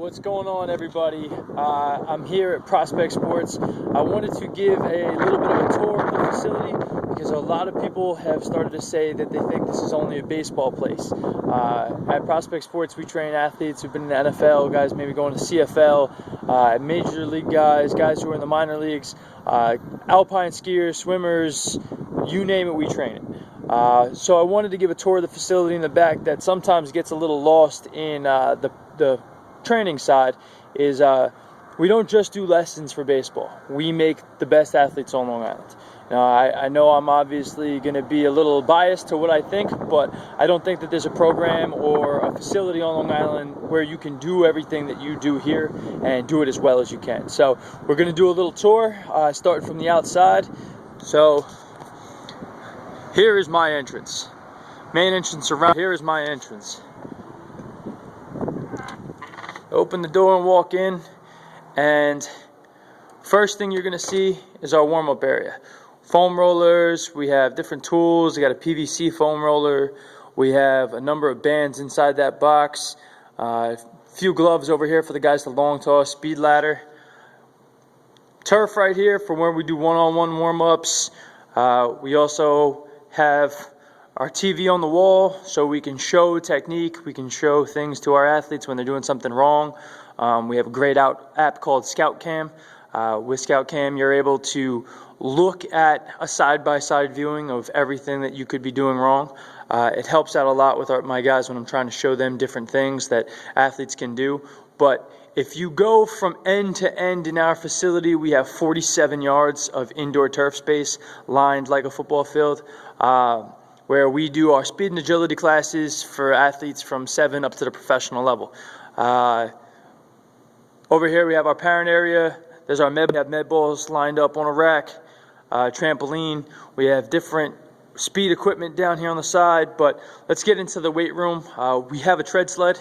What's going on, everybody? I'm here at Prospect Sports. I wanted to give a little bit of a tour of the facility because a lot of people have started to say that they think this is only a baseball place. At Prospect Sports, we train athletes who've been in the NFL, guys maybe going to CFL, major league guys who are in the minor leagues, alpine skiers, swimmers, you name it, we train it. So I wanted to give a tour of the facility in the back that sometimes gets a little lost in the training side. Is we don't just do lessons for baseball. We make the best athletes on Long Island. Now, I know I'm obviously going to be a little biased to what I think, but I don't think that there's a program or a facility on Long Island where you can do everything that you do here and do it as well as you can. So we're going to do a little tour, starting from the outside. So here is my entrance. Main entrance around here is my entrance. Open the door and walk in, and first thing you're going to see is our warm-up area. Foam rollers, we have different tools. We got a PVC foam roller. We have a number of bands inside that box. A few gloves over here for the guys to long toss, speed ladder. Turf right here for where we do one-on-one warm-ups. We also have our TV on the wall so we can show technique. We can show things to our athletes when they're doing something wrong. We have a great app called Scout Cam. With Scout Cam, you're able to look at a side-by-side viewing of everything that you could be doing wrong. It helps out a lot with my guys when I'm trying to show them different things that athletes can do. But if you go from end to end in our facility, we have 47 yards of indoor turf space lined like a football field, where we do our speed and agility classes for athletes from 7 up to the professional level. Over here we have our parent area. There's our med. We have med balls lined up on a rack, trampoline. We have different speed equipment down here on the side, but let's get into the weight room. We have a tread sled,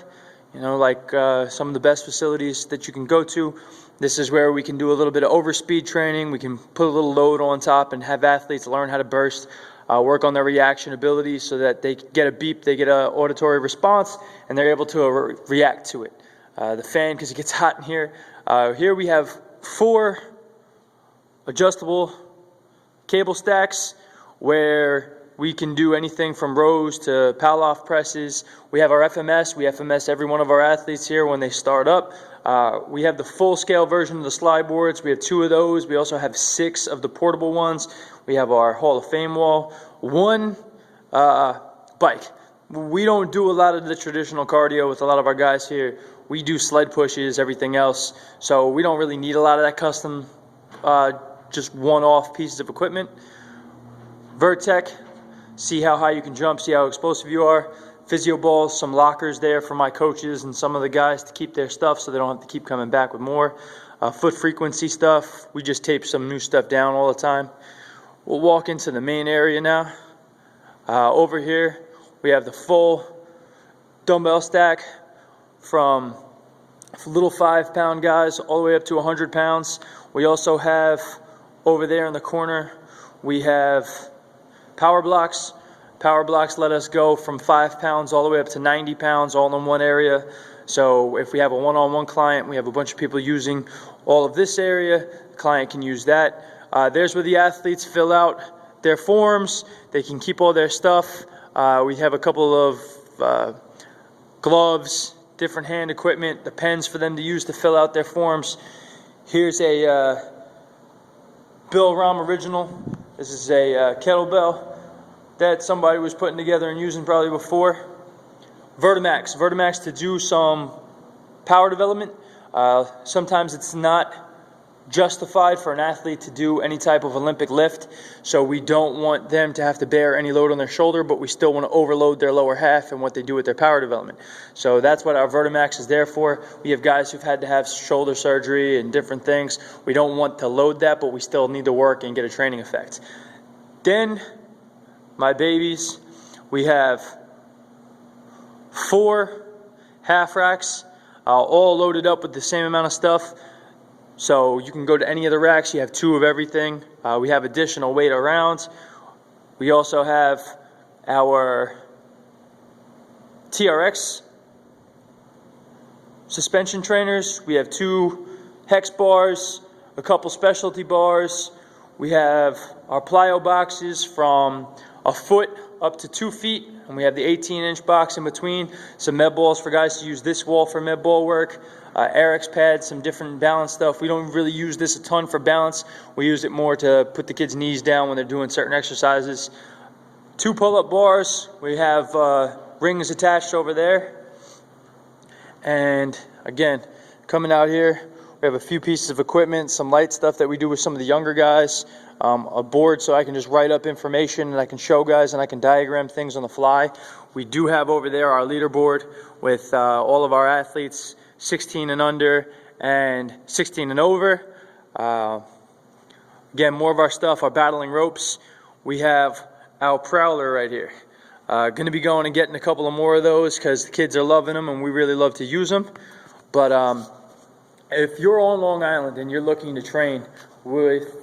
like some of the best facilities that you can go to. This is where we can do a little bit of overspeed training. We can put a little load on top and have athletes learn how to burst, work on their reaction ability so that they get a beep, they get an auditory response, and they're able to react to it. The fan, because it gets hot in here. Here we have 4 adjustable cable stacks where we can do anything from rows to Pavlov presses. We have our FMS. We FMS every one of our athletes here when they start up. We have the full-scale version of the slide boards. We have 2 of those. We also have 6 of the portable ones. We have our Hall of Fame wall. 1 bike. We don't do a lot of the traditional cardio with a lot of our guys here. We do sled pushes, everything else. So we don't really need a lot of that custom, just one-off pieces of equipment. Vertec, see how high you can jump, see how explosive you are. Physio balls, some lockers there for my coaches and some of the guys to keep their stuff so they don't have to keep coming back with more. Foot frequency stuff, we just tape some new stuff down all the time. We'll walk into the main area now. Over here, we have the full dumbbell stack from little 5-pound guys all the way up to 100 pounds. We also have over there in the corner, we have power blocks. Power blocks let us go from 5 pounds all the way up to 90 pounds all in one area. So if we have a one-on-one client, we have a bunch of people using all of this area, the client can use that. There's where the athletes fill out their forms. They can keep all their stuff. We have a couple of gloves, different hand equipment, the pens for them to use to fill out their forms. Here's a Bill Rahm original. This is a kettlebell that somebody was putting together and using probably before. Vertimax to do some power development. Sometimes it's not justified for an athlete to do any type of Olympic lift, so we don't want them to have to bear any load on their shoulder, but we still want to overload their lower half and what they do with their power development. So that's what our Vertimax is there for. We have guys who've had to have shoulder surgery and different things. We don't want to load that, but we still need to work and get a training effect. Then, my babies, we have 4 half racks, all loaded up with the same amount of stuff. So you can go to any of the racks. You have 2 of everything. We have additional weight around. We also have our TRX suspension trainers. We have 2 hex bars, a couple specialty bars. We have our plyo boxes from a foot up to 2 feet, and we have the 18-inch box in between. Some med balls for guys to use this wall for med ball work. RX pads, some different balance stuff. We don't really use this a ton for balance. We use it more to put the kids' knees down when they're doing certain exercises. 2 pull-up bars. We have rings attached over there. And again, coming out here, we have a few pieces of equipment, some light stuff that we do with some of the younger guys, a board so I can just write up information and I can show guys and I can diagram things on the fly. We do have over there our leaderboard with all of our athletes, 16 and under and 16 and over. Again, more of our stuff, our battling ropes. We have our prowler right here. Going to be going and getting a couple of more of those because the kids are loving them and we really love to use them. But if you're on Long Island and you're looking to train with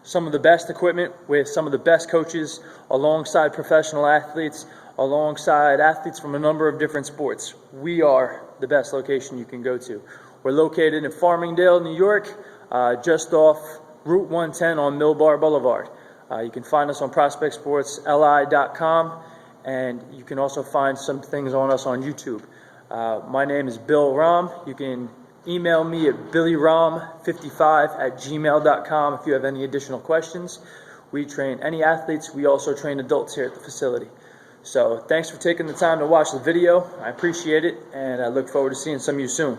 some of the best equipment, with some of the best coaches, alongside professional athletes, alongside athletes from a number of different sports, we are the best location you can go to. We're located in Farmingdale, New York, just off Route 110 on Millbar Boulevard. You can find us on prospectsportsli.com, and you can also find some things on us on YouTube. My name is Bill Rom. You can email me at billyrom55@gmail.com if you have any additional questions. We train any athletes. We also train adults here at the facility. So thanks for taking the time to watch the video. I appreciate it, and I look forward to seeing some of you soon.